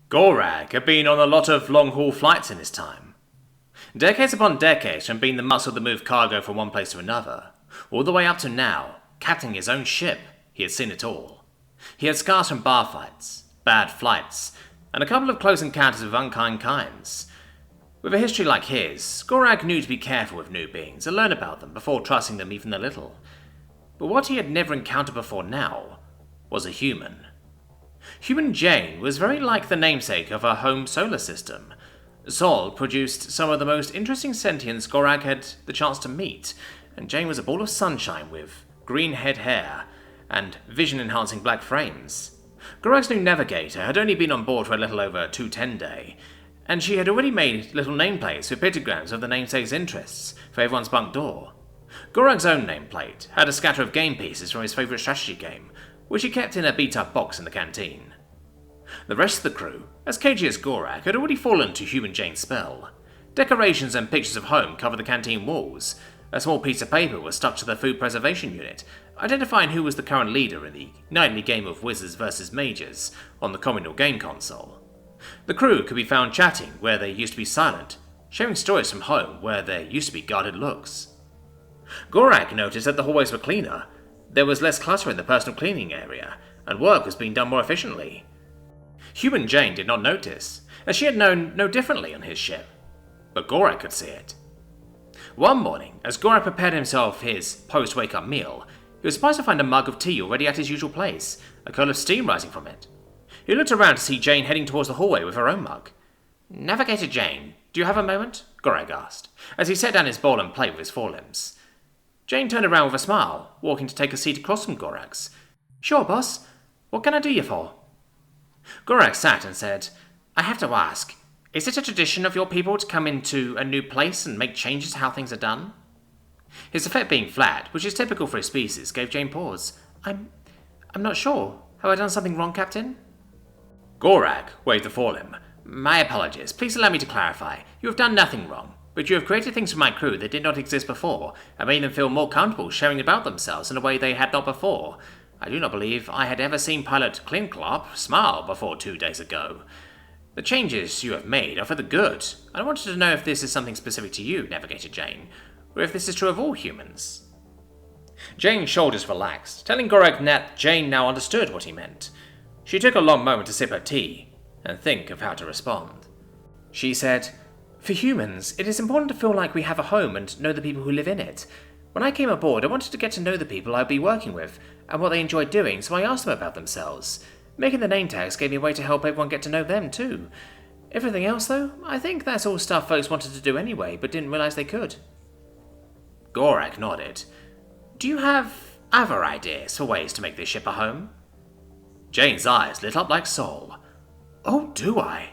Gorag had been on a lot of long-haul flights in his time. Decades upon decades from being the muscle that moved cargo from one place to another, all the way up to now, captaining his own ship, he had seen it all. He had scars from bar fights, bad flights, and a couple of close encounters with unkind kinds. With a history like his, Gorag knew to be careful with new beings and learn about them before trusting them even a little. But what he had never encountered before now was a human. Human Jane was very like the namesake of her home solar system. Sol produced some of the most interesting sentients Gorag had the chance to meet, and Jane was a ball of sunshine with green head hair and vision-enhancing black frames. Gorag's new navigator had only been on board for a little over 210 day, and she had already made little nameplates with pictograms of the namesake's interests for everyone's bunk door. Gorag's own nameplate had a scatter of game pieces from his favourite strategy game, which he kept in a beat-up box in the canteen. The rest of the crew, as cagey as Gorag, had already fallen to Human Jane's spell. Decorations and pictures of home covered the canteen walls. A small piece of paper was stuck to the food preservation unit, identifying who was the current leader in the nightly game of Wizards vs Mages on the Commodore game console. The crew could be found chatting where they used to be silent, sharing stories from home where there used to be guarded looks. Gorag noticed that the hallways were cleaner. There was less clutter in the personal cleaning area, and work was being done more efficiently. Human Jane did not notice, as she had known no differently on his ship, but Gorag could see it. One morning, as Gorag prepared himself his post-wake-up meal, he was surprised to find a mug of tea already at his usual place, a curl of steam rising from it. He looked around to see Jane heading towards the hallway with her own mug. "Navigator Jane, do you have a moment?" Gorag asked, as he set down his bowl and plate with his forelimbs. Jane turned around with a smile, walking to take a seat across from Gorag's. "Sure, boss. What can I do you for?" Gorag sat and said, "I have to ask, is it a tradition of your people to come into a new place and make changes to how things are done?" His effect being flat, which is typical for his species, gave Jane pause. I'm not sure. Have I done something wrong, Captain?" Gorag waved the forelimb. "My apologies. Please allow me to clarify. You have done nothing wrong, but you have created things for my crew that did not exist before, and made them feel more comfortable sharing about themselves in a way they had not before. I do not believe I had ever seen Pilot Clinclop smile before 2 days ago. The changes you have made are for the good. I wanted to know if this is something specific to you, Navigator Jane, or if this is true of all humans." Jane's shoulders relaxed, telling Gorag that Jane now understood what he meant. She took a long moment to sip her tea and think of how to respond. She said, "For humans, it is important to feel like we have a home and know the people who live in it. When I came aboard, I wanted to get to know the people I'd be working with and what they enjoyed doing, so I asked them about themselves. Making the name tags gave me a way to help everyone get to know them too. Everything else, though, I think that's all stuff folks wanted to do anyway, but didn't realize they could." Gorag nodded. "Do you have other ideas for ways to make this ship a home?" Jane's eyes lit up like Sol. "Oh, do I?"